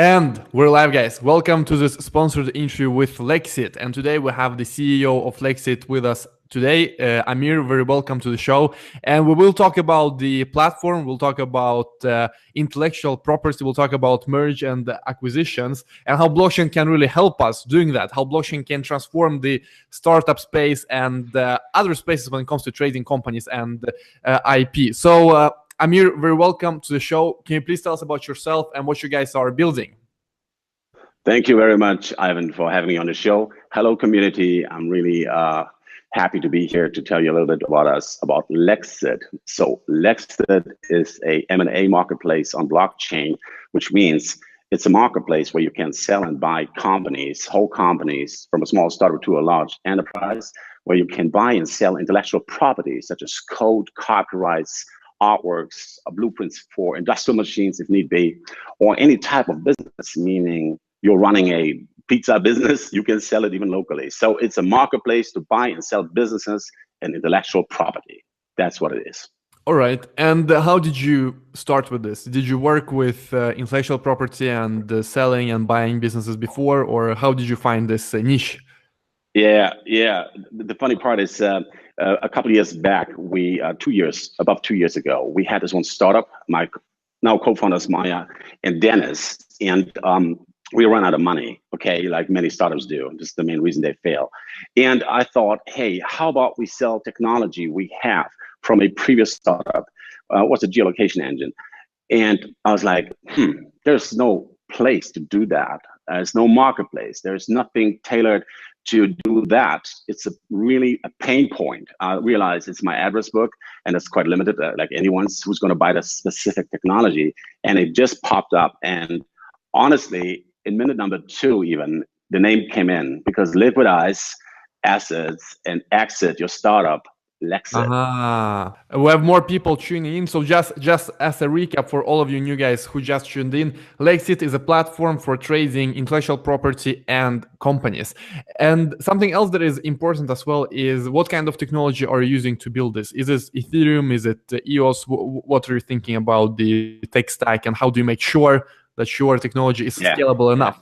And we're live, guys. Welcome to this sponsored interview with LEXIT. And today we have the CEO of LEXIT with us today. Amir, very welcome to the show. And we will talk about the platform. We'll talk about intellectual property. We'll talk about merge and acquisitions and how blockchain can really help us doing that. How blockchain can transform the startup space and other spaces when it comes to trading companies and IP. So, Amir, very welcome to the show. Can you please tell us about yourself and what you guys are building? Thank you very much, Ivan, for having me on the show. Hello, community. I'm really happy to be here to tell you a little bit about us, about LEXIT. So LEXIT is a M&A marketplace on blockchain, which means it's a marketplace where you can sell and buy companies, whole companies, from a small startup to a large enterprise, where you can buy and sell intellectual property, such as code, copyrights, artworks, blueprints for industrial machines if need be, or any type of business, meaning you're running a pizza business, you can sell it even locally. So it's a marketplace to buy and sell businesses and intellectual property. That's what it is. All right. And how did you start with this? Did you work with intellectual property and selling and buying businesses before, or how did you find this niche? Yeah. The funny part is a couple of years back, about 2 years ago, we had this one startup, my now co-founders Maya and Dennis, and we ran out of money, okay, like many startups do. This is the main reason they fail. And I thought, hey, how about we sell technology we have from a previous startup? What's a geolocation engine? And I was like, there's no place to do that. There's no marketplace. There's nothing tailored to do that. It's really a pain point. I realize it's my address book and it's quite limited, like anyone's who's going to buy the specific technology. And it just popped up. And honestly, in minute number 2, even the name came in because liquidize assets and exit your startup. LEXIT. We have more people tuning in. So just as a recap for all of you new guys who just tuned in, LEXIT is a platform for trading intellectual property and companies. And something else that is important as well is what kind of technology are you using to build this? Is this Ethereum? Is it EOS? What are you thinking about the tech stack, and how do you make sure that your technology is scalable enough?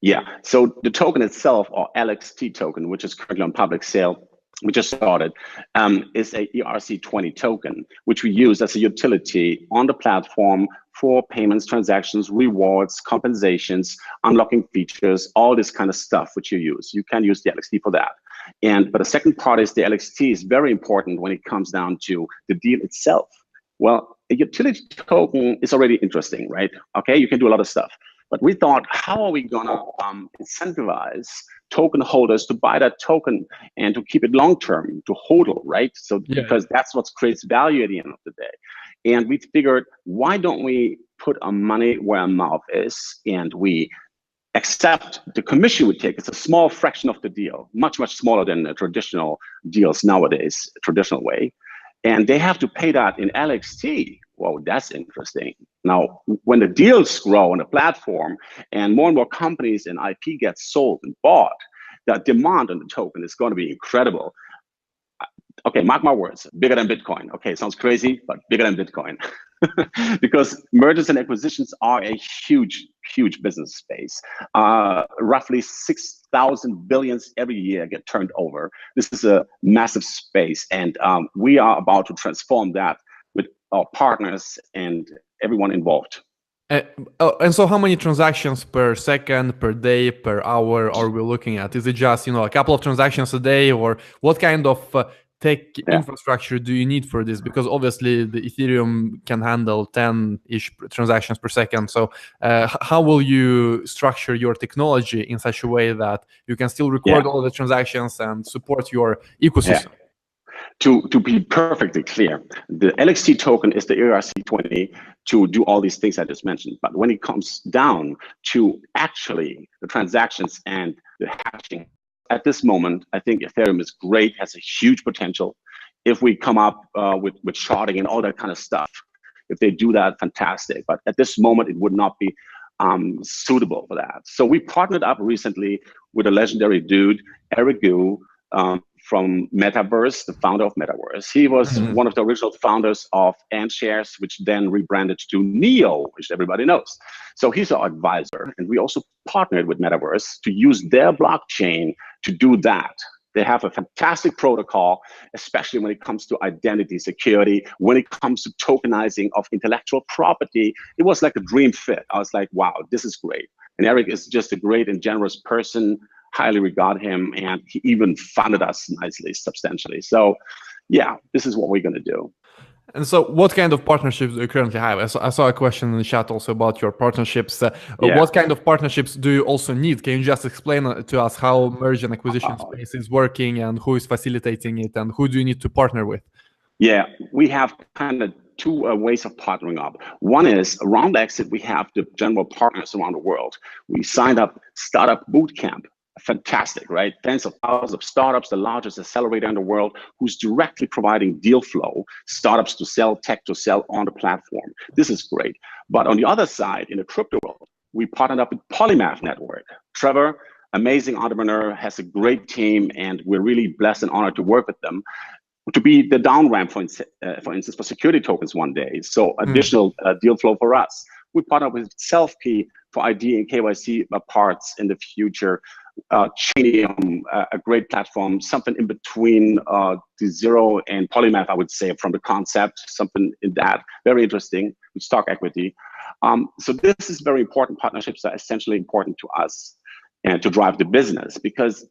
Yeah, so the token itself, or LXT token, which is currently on public sale, we just started, is a ERC20 token, which we use as a utility on the platform for payments, transactions, rewards, compensations, unlocking features, all this kind of stuff which you use. You can use the LXT for that. But the second part is the LXT is very important when it comes down to the deal itself. Well, a utility token is already interesting, right? Okay, you can do a lot of stuff. But we thought, how are we gonna incentivize token holders to buy that token and to keep it long-term, to hodl, right? So because that's what creates value at the end of the day. And we figured, why don't we put our money where our mouth is, and we accept the commission we take. It's a small fraction of the deal, much smaller than the traditional deals nowadays, traditional way. And they have to pay that in LXT. Whoa, that's interesting. Now, when the deals grow on the platform and more companies and IP get sold and bought, the demand on the token is going to be incredible. Okay, mark my words, bigger than Bitcoin. Okay, sounds crazy, but bigger than Bitcoin. Because mergers and acquisitions are a huge business space. Roughly 6,000 billions every year get turned over. This is a massive space, and we are about to transform that with our partners and everyone involved. And so how many transactions per second, per day, per hour are we looking at? Is it just, a couple of transactions a day, or what kind of tech infrastructure do you need for this? Because obviously the Ethereum can handle 10-ish transactions per second. So how will you structure your technology in such a way that you can still record all the transactions and support your ecosystem? To be perfectly clear, the LXT token is the ERC20 to do all these things I just mentioned. But when it comes down to actually the transactions and the hashing, at this moment, I think Ethereum is great, has a huge potential. If we come up with sharding and all that kind of stuff, if they do that, fantastic. But at this moment, it would not be suitable for that. So we partnered up recently with a legendary dude, Eric Gu, from Metaverse, the founder of Metaverse. He was one of the original founders of AntShares, which then rebranded to Neo, which everybody knows. So he's our advisor. And we also partnered with Metaverse to use their blockchain to do that. They have a fantastic protocol, especially when it comes to identity security, when it comes to tokenizing of intellectual property. It was like a dream fit. I was like, wow, this is great. And Eric is just a great and generous person, highly regard him, and he even funded us nicely, substantially. So yeah, this is what we're going to do. And so what kind of partnerships do you currently have? I saw a question in the chat also about your partnerships. What kind of partnerships do you also need? Can you just explain to us how merge and acquisition space is working and who is facilitating it and who do you need to partner with? Yeah, we have kind of two ways of partnering up. One is around LEXIT, we have the general partners around the world. We signed up Startup Bootcamp. Fantastic, right? Tens of thousands of startups, the largest accelerator in the world, who's directly providing deal flow, startups to sell, tech to sell on the platform. This is great. But on the other side, in the crypto world, we partnered up with Polymath Network. Trevor, amazing entrepreneur, has a great team, and we're really blessed and honored to work with them to be the down ramp, for instance, for security tokens one day. So additional deal flow for us. We partner with Selfkey for ID and KYC parts in the future. Chainium, a great platform, something in between the Zero and Polymath, I would say, from the concept, something in that, very interesting, with stock equity. So this is very important. Partnerships are essentially important to us and to drive the business, because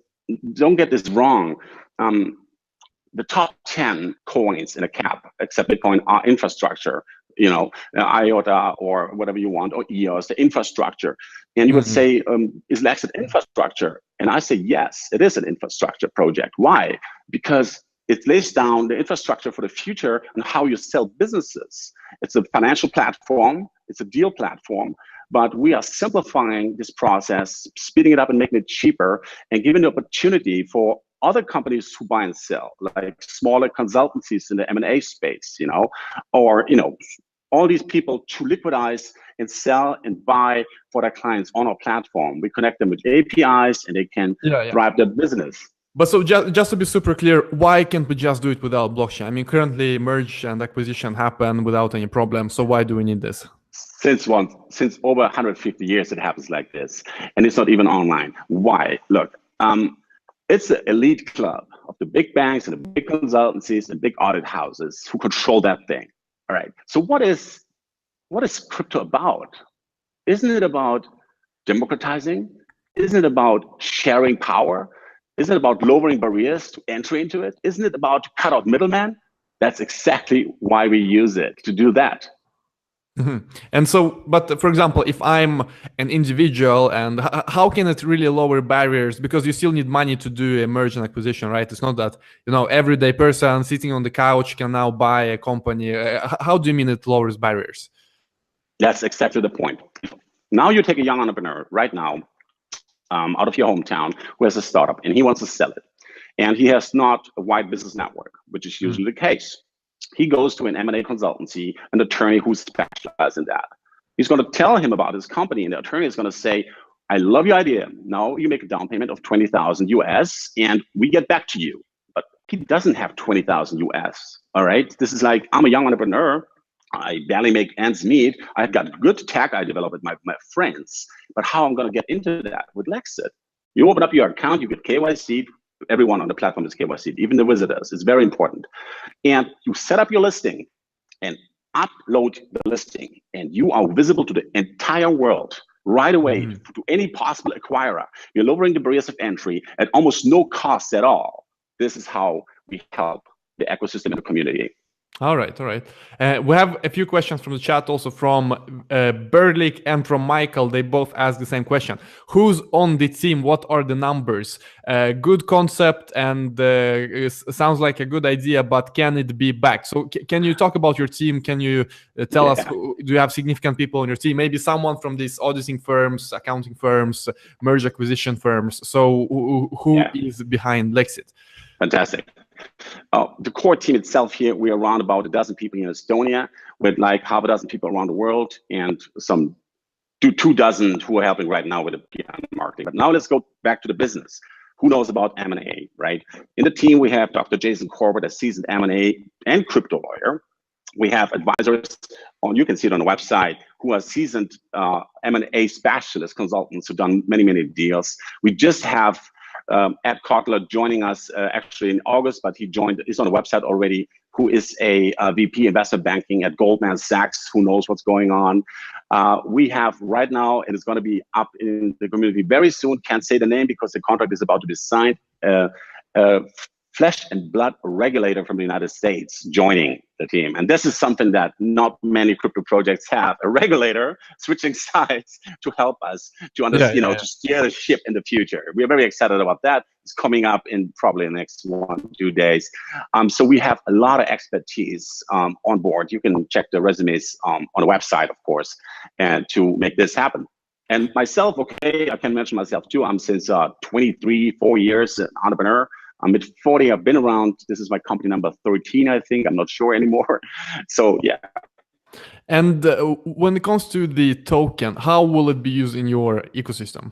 don't get this wrong. The top 10 coins in a cap, except Bitcoin, are infrastructure, you know, IOTA or whatever you want, or EOS, the infrastructure. And you would say, is LEXIT infrastructure? And I say, yes, it is an infrastructure project. Why? Because it lays down the infrastructure for the future and how you sell businesses. It's a financial platform, it's a deal platform, but we are simplifying this process, speeding it up and making it cheaper, and giving the opportunity for other companies who buy and sell, like smaller consultancies in the M&A space, you know, or, you know, all these people to liquidize and sell and buy for their clients on our platform. We connect them with APIs and they can drive their business. But so just to be super clear, why can't we just do it without blockchain? I mean, currently merge and acquisition happen without any problem. So why do we need this? Since over 150 years, it happens like this. And it's not even online. Why? Look, it's an elite club of the big banks and the big consultancies and big audit houses who control that thing. All right. So what is crypto about? Isn't it about democratizing? Isn't it about sharing power? Isn't it about lowering barriers to entry into it? Isn't it about to cut out middlemen? That's exactly why we use it, to do that. And so, but for example, if I'm an individual, and how can it really lower barriers? Because you still need money to do a merge and acquisition, right? It's not that, you know, everyday person sitting on the couch can now buy a company. How do you mean it lowers barriers? That's exactly the point. Now you take a young entrepreneur right now out of your hometown who has a startup and he wants to sell it. And he has not a wide business network, which is usually the case. He goes to an M&A consultancy, an attorney who's specialized in that. He's going to tell him about his company, and the attorney is going to say, I love your idea. Now you make a down payment of 20,000 US and we get back to you. But he doesn't have 20,000 US. All right. This is like, I'm a young entrepreneur. I barely make ends meet. I've got good tech I develop with my friends. But how I'm going to get into that with LEXIT? You open up your account, you get KYC. Everyone on the platform is KYC, even the visitors. It's very important. And you set up your listing and upload the listing, and you are visible to the entire world right away to any possible acquirer. You're lowering the barriers of entry at almost no cost at all. This is how we help the ecosystem and the community. All right. We have a few questions from the chat, also from Berlik and from Michael. They both ask the same question. Who's on the team? What are the numbers? Good concept, and it sounds like a good idea, but can it be backed? So can you talk about your team? Can you tell us, do you have significant people on your team? Maybe someone from these auditing firms, accounting firms, merge acquisition firms. So who is behind LEXIT? Fantastic. The core team itself here, we're around about a dozen people in Estonia, with like half a dozen people around the world, and some 2 dozen who are helping right now with the marketing. But now let's go back to the business. who knows about M&A, right? In the team, we have Dr. Jason Corbett, a seasoned M&A and crypto lawyer. We have advisors you can see it on the website, who are seasoned M&A specialist consultants who've done many, many deals. We just have Ed Kotler joining us actually in August, but he's on the website already, who is a VP investment banking at Goldman Sachs, who knows what's going on. We have right now, and it's going to be up in the community very soon, can't say the name because the contract is about to be signed, flesh and blood regulator from the United States joining the team. And this is something that not many crypto projects have, a regulator switching sides to help us to understand, to steer the ship in the future. We're very excited about that. It's coming up in probably the next 1-2 days. So we have a lot of expertise on board. You can check the resumes on the website, of course, and to make this happen. And myself, I can mention myself too. I'm since 4 years an entrepreneur. I'm at 40. I've been around. This is my company number 13, I think. I'm not sure anymore. So yeah. And when it comes to the token, how will it be used in your ecosystem?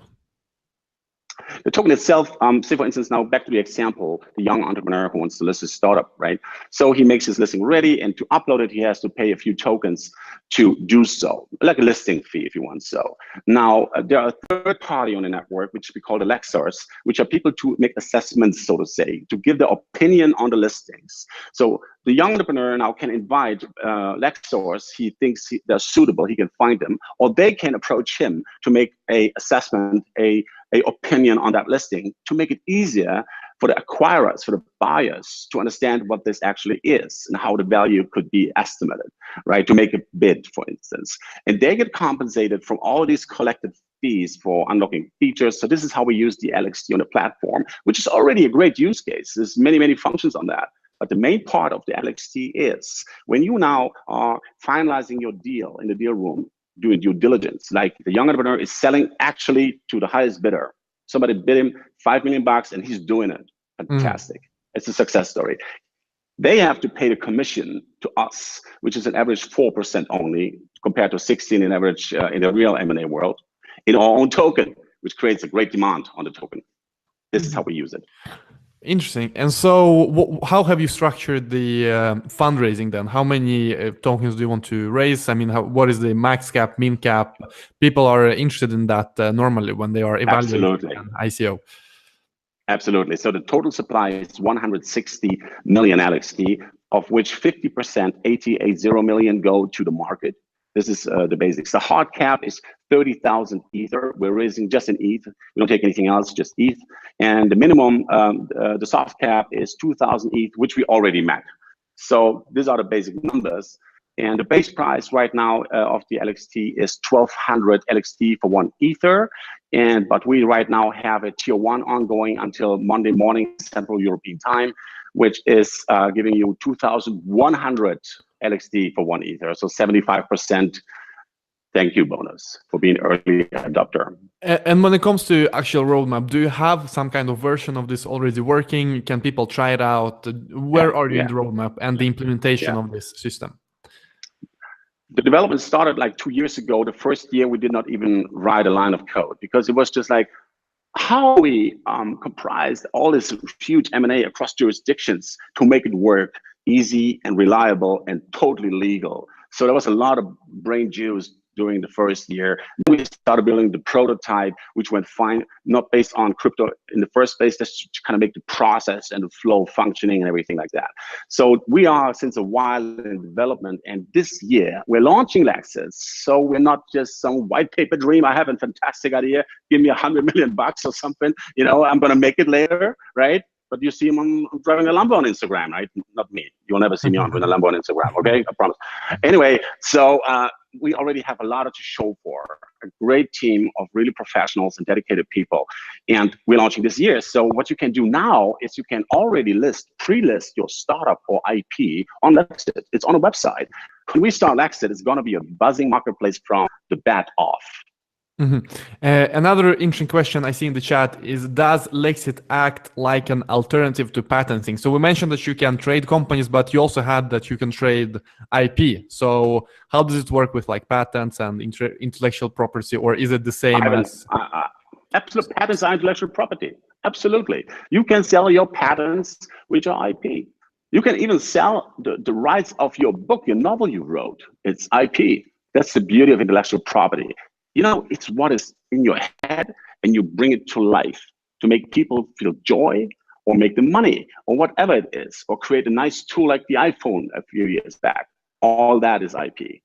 The token itself, say for instance, now back to the example, the young entrepreneur who wants to list his startup, right? So he makes his listing ready, and to upload it, he has to pay a few tokens to do so, like a listing fee if you want so. Now, there are a third party on the network, which we call the Lexors, which are people to make assessments, so to say, to give their opinion on the listings. So the young entrepreneur now can invite Lexors, he thinks they're suitable, he can find them, or they can approach him to make a assessment, a opinion on that listing, to make it easier for the acquirers, for the buyers to understand what this actually is and how the value could be estimated, right? To make a bid, for instance. And they get compensated from all these collected fees for unlocking features. So this is how we use the LXT on the platform, which is already a great use case. There's many, many functions on that. But the main part of the LXT is when you now are finalizing your deal in the deal room, doing due diligence, like the young entrepreneur is selling actually to the highest bidder. Somebody bid him $5 million and he's doing it. Fantastic. It's a success story. They have to pay the commission to us, which is an average 4% only, compared to 16 in average in the real M&A world, in our own token, which creates a great demand on the token. This is how we use it. Interesting. And so how have you structured the fundraising then? How many tokens do you want to raise? I mean, what is the max cap, min cap? People are interested in that normally when they are evaluating an ICO. Absolutely. So the total supply is 160 million LXT, of which 50%, 80 million go to the market. This is the basics. The hard cap is 30,000 Ether. We're raising just an ETH. We don't take anything else, just ETH. And the minimum, the soft cap is 2,000 ETH, which we already met. So these are the basic numbers. And the base price right now of the LXT is 1,200 LXT for 1 Ether. But we right now have a tier 1 ongoing until Monday morning, Central European time, which is giving you 2,100 LXT for 1 Ether. So 75% thank you bonus for being early adopter. And when it comes to actual roadmap, do you have some kind of version of this already working? Can people try it out? Where are you in the roadmap and the implementation of this system? The development started like 2 years ago. The first year we did not even write a line of code because it was just like, how we comprised all this huge M&A across jurisdictions to make it work easy and reliable and totally legal. So there was a lot of brain juice during the first year. Then we started building the prototype, which went fine, not based on crypto in the first place, just to kind of make the process and the flow functioning and everything like that. So we are since a while in development, and this year we're launching LEXIT. So we're not just some white paper dream. I have a fantastic idea. Give me $100 million or something. You know, I'm going to make it later, right? But you see him driving a Lambo on Instagram, right? Not me. You'll never see me on with a Lambo on Instagram, okay? I promise. Anyway, so we already have a lot to show for. A great team of really professionals and dedicated people. And we're launching this year. So what you can do now is you can already pre-list your startup or IP on LEXIT. It's on a website. When we start LEXIT, it's going to be a buzzing marketplace from the bat off. Another interesting question I see in the chat is, does LEXIT act like an alternative to patenting? So we mentioned that you can trade companies, but you also had that you can trade IP. So how does it work with like patents and intellectual property, or is it the same as? Absolute patents are intellectual property. Absolutely. You can sell your patents with your IP. You can even sell the rights of your book, your novel you wrote. It's IP. That's the beauty of intellectual property. You know, it's what is in your head and you bring it to life to make people feel joy or make them money or whatever it is, or create a nice tool like the iPhone a few years back. All that is IP.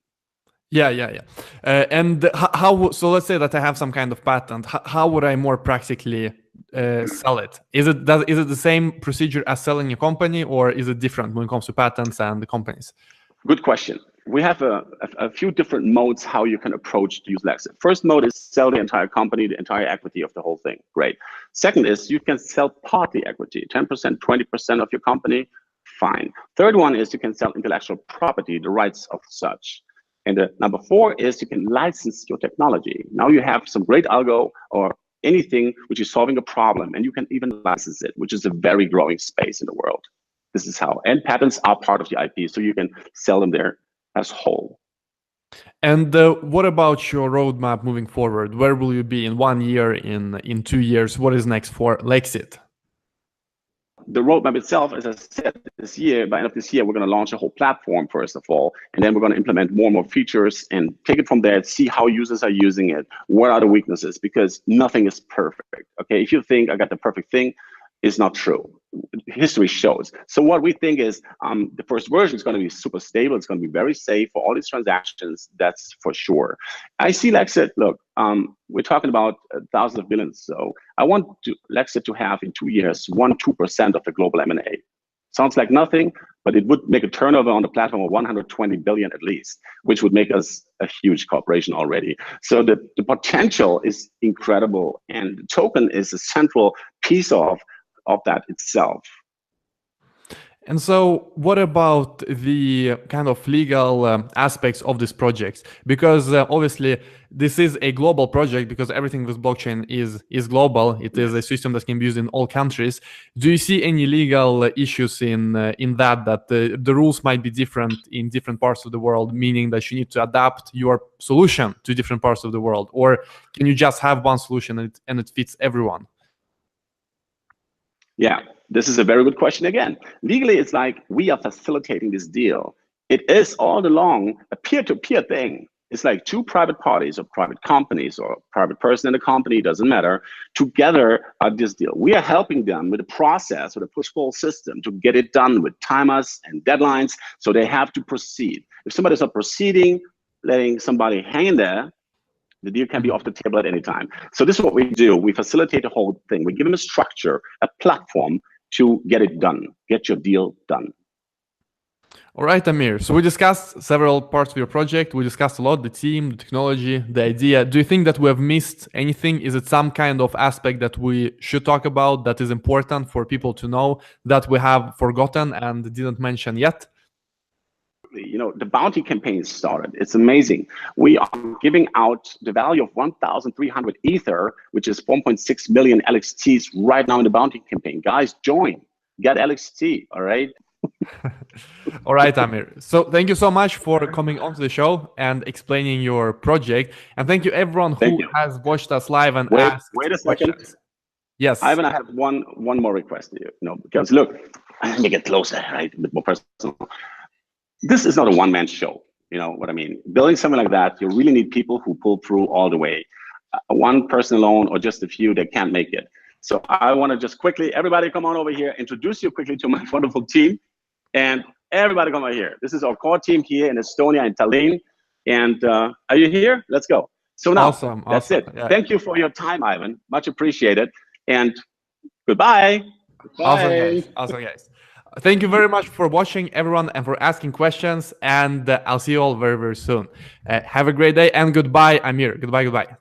Yeah. And how? So let's say that I have some kind of patent. How would I more practically sell it? Is it the same procedure as selling a company, or is it different when it comes to patents and the companies? Good question. We have a few different modes how you can approach to use LEXIT. First mode is sell the entire company, the entire equity of the whole thing. Great. Second is you can sell partly equity, 10%, 20% of your company. Fine. Third one is you can sell intellectual property, the rights of such. And number 4 is you can license your technology. Now you have some great algo or anything which is solving a problem, and you can even license it, which is a very growing space in the world. This is how, and patents are part of the IP, so you can sell them there as whole. And what about your roadmap moving forward? Where will you be in 1 year, in 2 years? What is next for LEXIT? The roadmap itself, as I said, this year, by end of this year, we're going to launch a whole platform, first of all, and then we're going to implement more and more features and take it from there, see how users are using it, what are the weaknesses, because nothing is perfect. Okay, if you think I got the perfect thing, it's not true. History shows. So what we think is the first version is going to be super stable. It's going to be very safe for all these transactions. That's for sure. I see LEXIT, look, we're talking about thousands of billions. So I want LEXIT to have in 2 years, 1-2% of the global M&A. Sounds like nothing, but it would make a turnover on the platform of 120 billion at least, which would make us a huge corporation already. So the potential is incredible, and the token is a central piece of that itself. And so what about the kind of legal aspects of this project? Because obviously this is a global project, because everything with blockchain is global. It is a system that can be used in all countries. Do you see any legal issues in that the rules might be different in different parts of the world, meaning that you need to adapt your solution to different parts of the world? Or can you just have one solution and it fits everyone? Yeah, this is a very good question again. Legally, it's like we are facilitating this deal. It is all along a peer-to-peer thing. It's like two private parties or private companies or a private person in a company, doesn't matter, together at this deal. We are helping them with a process, with a push-pull system to get it done with timers and deadlines, so they have to proceed. If somebody's not proceeding, letting somebody hang in there, the deal can be off the table at any time. So this is what we do. We facilitate the whole thing. We give them a structure, a platform to get it done, get your deal done. All right, Amir. So we discussed several parts of your project. We discussed a lot, the team, the technology, the idea. Do you think that we have missed anything? Is it some kind of aspect that we should talk about that is important for people to know that we have forgotten and didn't mention yet? You know, the bounty campaign started. It's amazing. We are giving out the value of 1,300 Ether, which is 1.6 million LXTs right now in the bounty campaign. Guys, join. Get LXT, all right? All right, Amir. So thank you so much for coming onto the show and explaining your project. And thank you everyone who has watched us live and asked Wait a second. questions. Yes. Ivan, I have one more request to you. Because look, let me get closer, right? A bit more personal. This is not a one-man show, you know what I mean? Building something like that, you really need people who pull through all the way. One person alone or just a few, they can't make it. So I want to just quickly, everybody come on over here, introduce you quickly to my wonderful team. And everybody come over here. This is our core team here in Estonia, in Tallinn. And are you here? Let's go. So now, that's it. Yeah. Thank you for your time, Ivan. Much appreciated. And goodbye. Awesome, guys. Thank you very much for watching, everyone, and for asking questions. And I'll see you all very, very soon. Have a great day, and goodbye, Amir. Goodbye.